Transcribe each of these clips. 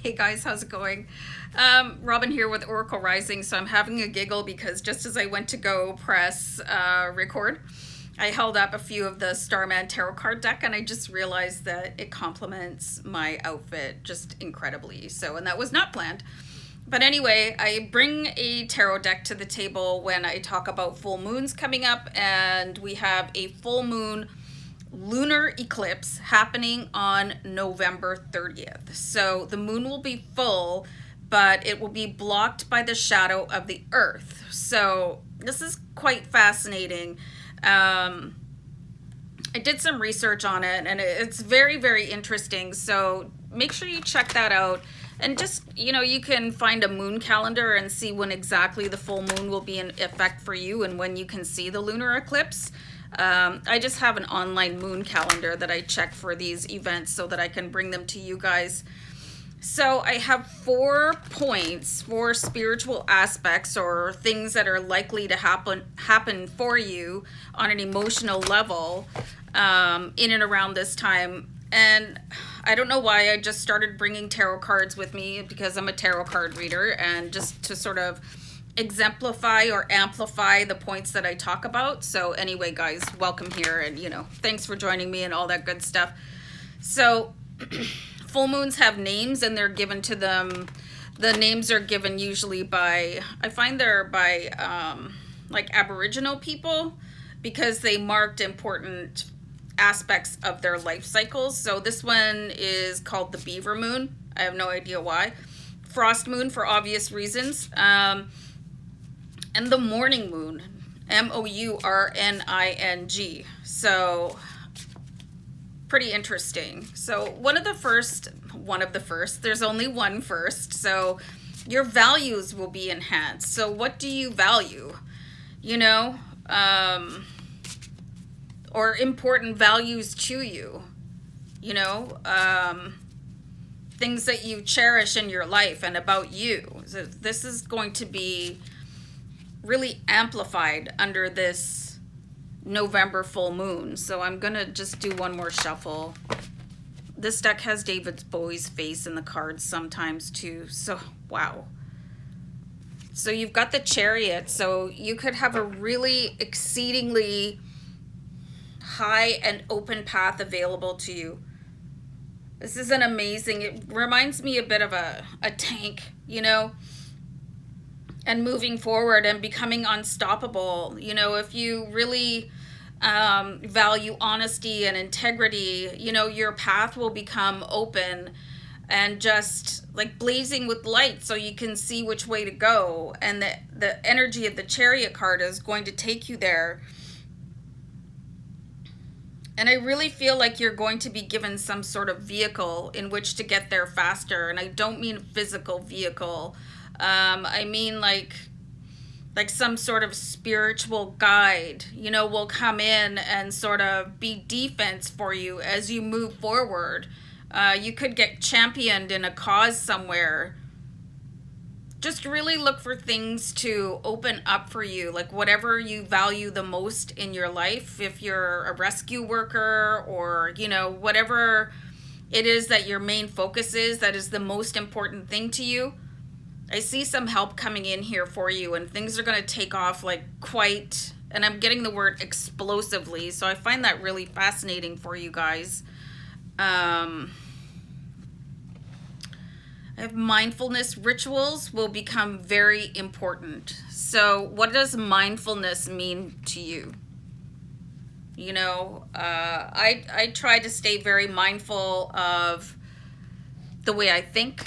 Hey guys, how's it going? Robin here with Oracle Rising. So I'm having a giggle because just as I went to go press record, I held up a few of the Starman Tarot card deck and I just realized that it complements my outfit just incredibly. So, and that was not planned. But anyway, I bring a tarot deck to the table when I talk about full moons coming up, and we have a full moon lunar eclipse happening on November 30th. So the moon will be full, but it will be blocked by the shadow of the earth. So this is quite fascinating. I did some research on it and it's very, very interesting. So make sure you check that out. And just, you know, you can find a moon calendar and see when exactly the full moon will be in effect for you and when you can see the lunar eclipse. I just have an online moon calendar that I check for these events so that I can bring them to you guys. So I have 4 points, 4 spiritual aspects or things that are likely to happen for you on an emotional level in and around this time. And I don't know why I just started bringing tarot cards with me, because I'm a tarot card reader, and just to sort of exemplify or amplify the points that I talk about. So anyway, guys, welcome here, and you know, thanks for joining me and all that good stuff. So full moons have names and they're given to them. The names are given usually by, I find they're by like Aboriginal people, because they marked important aspects of their life cycles. So this one is called the beaver moon. I have no idea why. Frost moon for obvious reasons. And the morning moon, MOURNING. So pretty interesting. So one of the first, there's only one first. So your values will be enhanced. So what do you value? You know, or important values to you, you know, things that you cherish in your life and about you. So this is going to be really amplified under this November full moon. So I'm gonna just do one more shuffle. This deck has David Bowie's face in the cards sometimes too. So wow. So you've got the Chariot. So you could have a really exceedingly high and open path available to you. This is an amazing, it reminds me a bit of a tank, you know, and moving forward and becoming unstoppable. You know, if you really value honesty and integrity, you know, your path will become open and just like blazing with light, so you can see which way to go. And the energy of the Chariot card is going to take you there. And I really feel like you're going to be given some sort of vehicle in which to get there faster. And I don't mean physical vehicle. I mean like some sort of spiritual guide, you know, will come in and sort of be defense for you as you move forward. You could get championed in a cause somewhere. Just really look for things to open up for you, like whatever you value the most in your life. If you're a rescue worker, or, you know, whatever it is that your main focus is, that is the most important thing to you. I see some help coming in here for you, and things are going to take off like quite, and I'm getting the word explosively. So I find that really fascinating for you guys. I have mindfulness rituals will become very important. So what does mindfulness mean to you? You know, I try to stay very mindful of the way I think,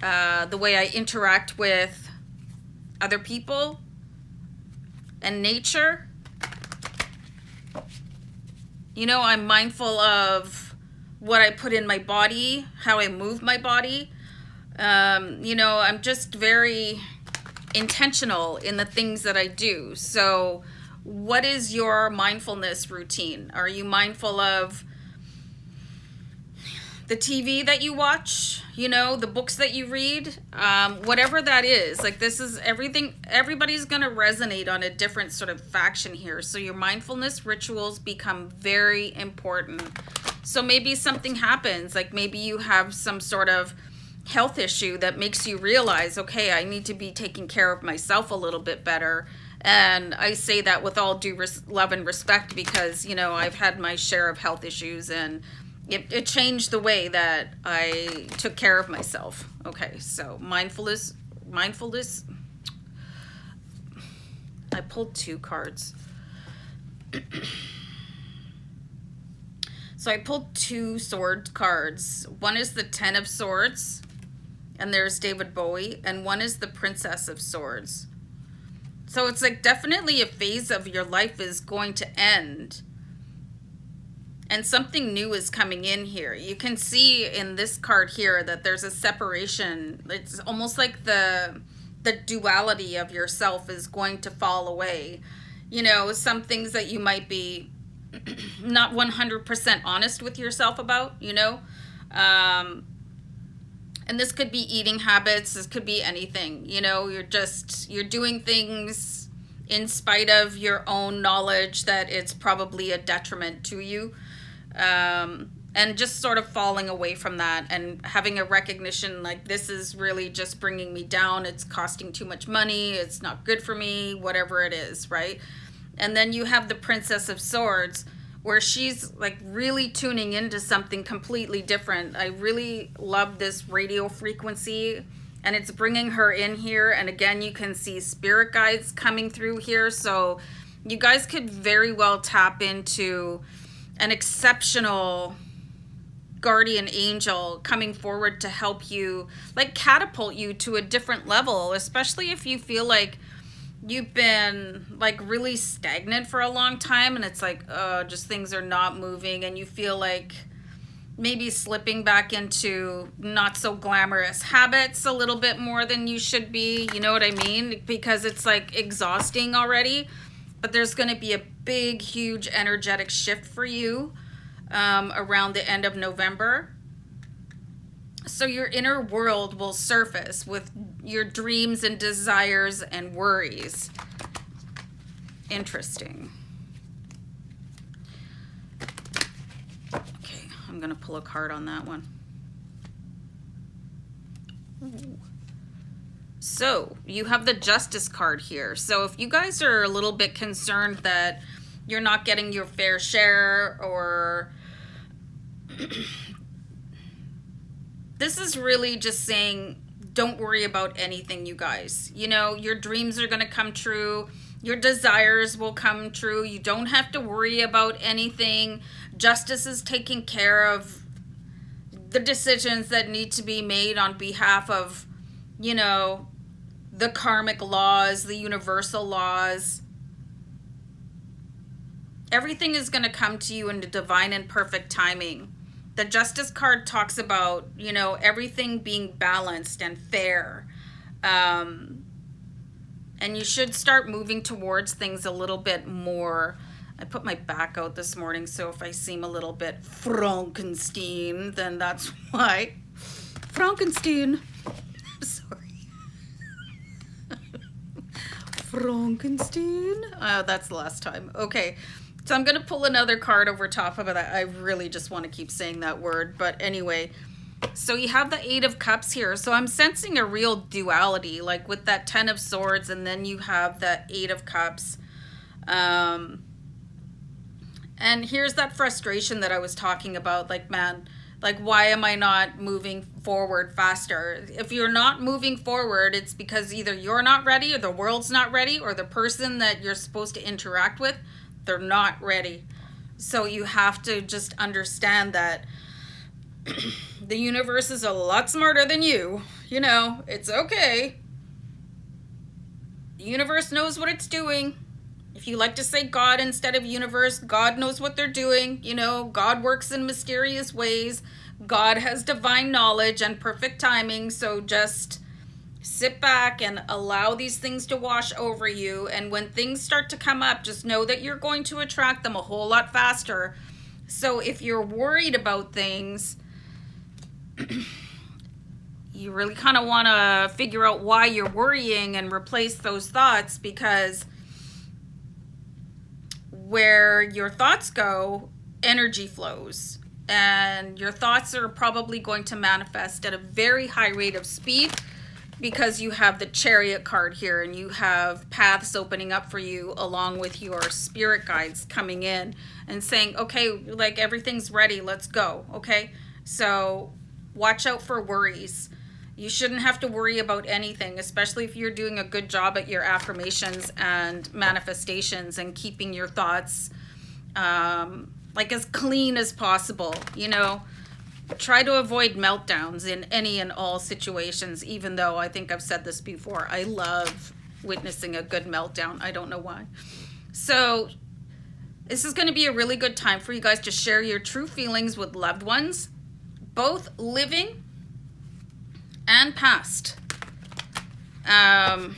the way I interact with other people and nature. You know, I'm mindful of what I put in my body, how I move my body. You know, I'm just very intentional in the things that I do. So what is your mindfulness routine? Are you mindful of the TV that you watch, you know, the books that you read, whatever that is? Like, this is everything. Everybody's going to resonate on a different sort of faction here. So your mindfulness rituals become very important. So maybe something happens, like maybe you have some sort of health issue that makes you realize, okay, I need to be taking care of myself a little bit better. And I say that with all due love and respect because, you know, I've had my share of health issues, and it changed the way that I took care of myself. Okay, so mindfulness. I pulled 2 cards. So I pulled 2 sword cards. One is the 10 of Swords, and there's David Bowie, and one is the Princess of Swords. So it's like definitely a phase of your life is going to end, and something new is coming in here. You can see in this card here that there's a separation. It's almost like the duality of yourself is going to fall away. You know, some things that you might be not 100% honest with yourself about, you know. And this could be eating habits. This could be anything, you know. You're doing things in spite of your own knowledge that it's probably a detriment to you. And just sort of falling away from that and having a recognition like, this is really just bringing me down. It's costing too much money. It's not good for me, whatever it is, right? And then you have the Princess of Swords, where she's like really tuning into something completely different. I really love this radio frequency, and it's bringing her in here. And again, you can see spirit guides coming through here. So you guys could very well tap into an exceptional guardian angel coming forward to help you, like catapult you to a different level, especially if you feel like you've been like really stagnant for a long time, and it's like, just things are not moving, and you feel like maybe slipping back into not so glamorous habits a little bit more than you should be, you know what I mean? Because it's like exhausting already. But there's going to be a big, huge energetic shift for you around the end of November. So your inner world will surface with your dreams and desires and worries. Interesting. Okay, I'm going to pull a card on that one. Ooh. So you have the Justice card here. So if you guys are a little bit concerned that you're not getting your fair share, or this is really just saying, don't worry about anything, you guys. You know, your dreams are going to come true. Your desires will come true. You don't have to worry about anything. Justice is taking care of the decisions that need to be made on behalf of, you know, the karmic laws, the universal laws. Everything is going to come to you in the divine and perfect timing. The Justice card talks about, you know, everything being balanced and fair. And you should start moving towards things a little bit more. I put my back out this morning, so if I seem a little bit Frankenstein, then that's why. Frankenstein. I'm sorry. Frankenstein. Oh, that's the last time. Okay. So I'm going to pull another card over top of that. I really just want to keep saying that word. But anyway, so you have the 8 of Cups here. So I'm sensing a real duality, like with that 10 of Swords, and then you have the 8 of Cups. And here's that frustration that I was talking about. Like, man, like, why am I not moving forward faster? If you're not moving forward, it's because either you're not ready, or the world's not ready, or the person that you're supposed to interact with, they're not ready. So you have to just understand that the universe is a lot smarter than you. You know, it's okay. The universe knows what it's doing. If you like to say God instead of universe, God knows what they're doing. You know, God works in mysterious ways. God has divine knowledge and perfect timing. So just sit back and allow these things to wash over you. And when things start to come up, just know that you're going to attract them a whole lot faster. So if you're worried about things, you really kind of want to figure out why you're worrying and replace those thoughts, because where your thoughts go, energy flows. and your thoughts are probably going to manifest at a very high rate of speed because you have the Chariot card here, and you have paths opening up for you along with your spirit guides coming in and saying, okay, like everything's ready, let's go. Okay, so watch out for worries. You shouldn't have to worry about anything, especially if you're doing a good job at your affirmations and manifestations and keeping your thoughts like as clean as possible. You know, try to avoid meltdowns in any and all situations, even though I think I've said this before. I love witnessing a good meltdown. I don't know why. So this is going to be a really good time for you guys to share your true feelings with loved ones, both living and past. I'm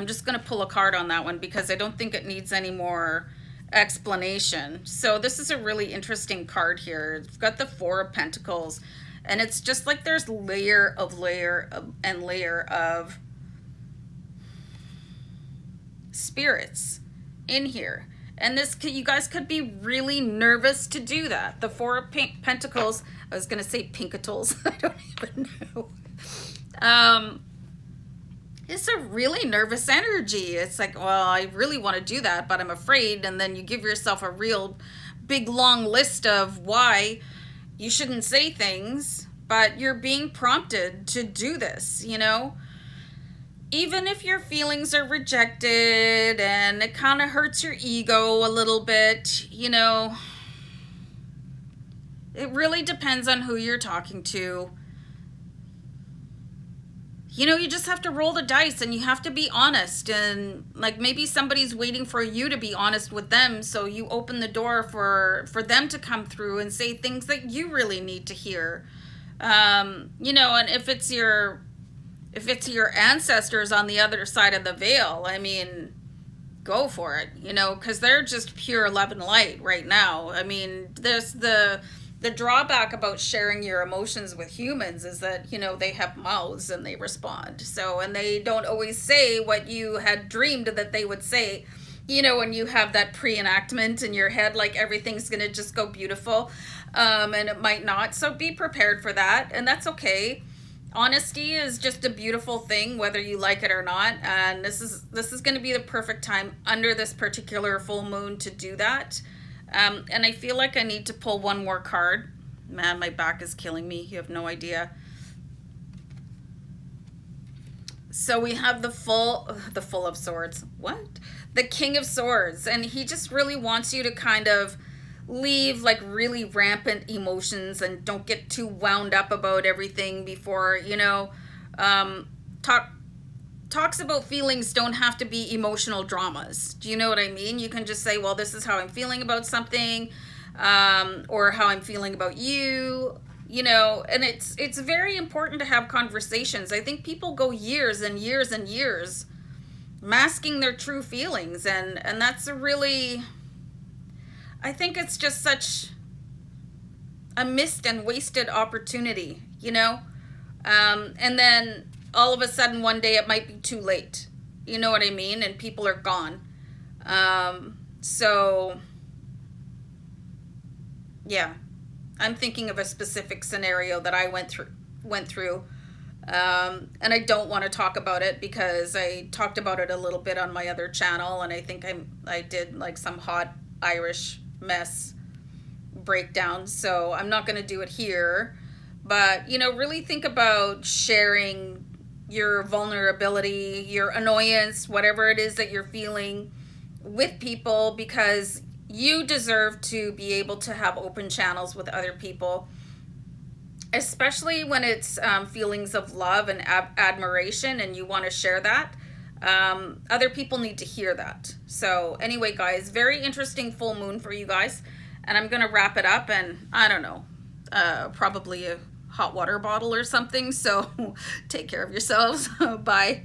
just going to pull a card on that one because I don't think it needs any more explanation. So this is a really interesting card here. It's got the Four of Pentacles, and it's just like there's layer of spirits in here. And this you guys could be really nervous to do that. The Four of Pentacles, I was going to say pinkatles. I don't even know. It's a really nervous energy. It's like, well, I really want to do that, but I'm afraid. And then you give yourself a real big, long list of why you shouldn't say things, but you're being prompted to do this, you know? Even if your feelings are rejected and it kind of hurts your ego a little bit, you know, it really depends on who you're talking to. You know, you just have to roll the dice and you have to be honest. And like maybe somebody's waiting for you to be honest with them. So you open the door for them to come through and say things that you really need to hear. You know, and if it's your ancestors on the other side of the veil, I mean, go for it, you know, because they're just pure love and light right now. I mean, there's the drawback about sharing your emotions with humans is that, you know, they have mouths and they respond. So, and they don't always say what you had dreamed that they would say, you know, when you have that pre-enactment in your head, like everything's going to just go beautiful. And it might not. So be prepared for that. And that's okay. Honesty is just a beautiful thing, whether you like it or not. And this is going to be the perfect time under this particular full moon to do that. And I feel like I need to pull one more card. Man, my back is killing me. You have no idea. So we have the Full of Swords. What? The King of Swords. And he just really wants you to kind of leave like really rampant emotions and don't get too wound up about everything before, you know, talks about feelings don't have to be emotional dramas. Do you know what I mean? You can just say, well, this is how I'm feeling about something, or how I'm feeling about you, you know, and it's very important to have conversations. I think people go years and years and years masking their true feelings, and that's a really, I think it's just such a missed and wasted opportunity, you know? And then all of a sudden one day it might be too late. You know what I mean? And people are gone. So, yeah. I'm thinking of a specific scenario that I went through. And I don't want to talk about it because I talked about it a little bit on my other channel, and I think I did like some hot Irish mess breakdown, so I'm not going to do it here. But, you know, really think about sharing your vulnerability, your annoyance, whatever it is that you're feeling with people, because you deserve to be able to have open channels with other people, especially when it's feelings of love and admiration and you want to share that. Other people need to hear that. So anyway, guys, very interesting full moon for you guys. And I'm going to wrap it up, and I don't know, probably a hot water bottle or something. So take care of yourselves. Bye.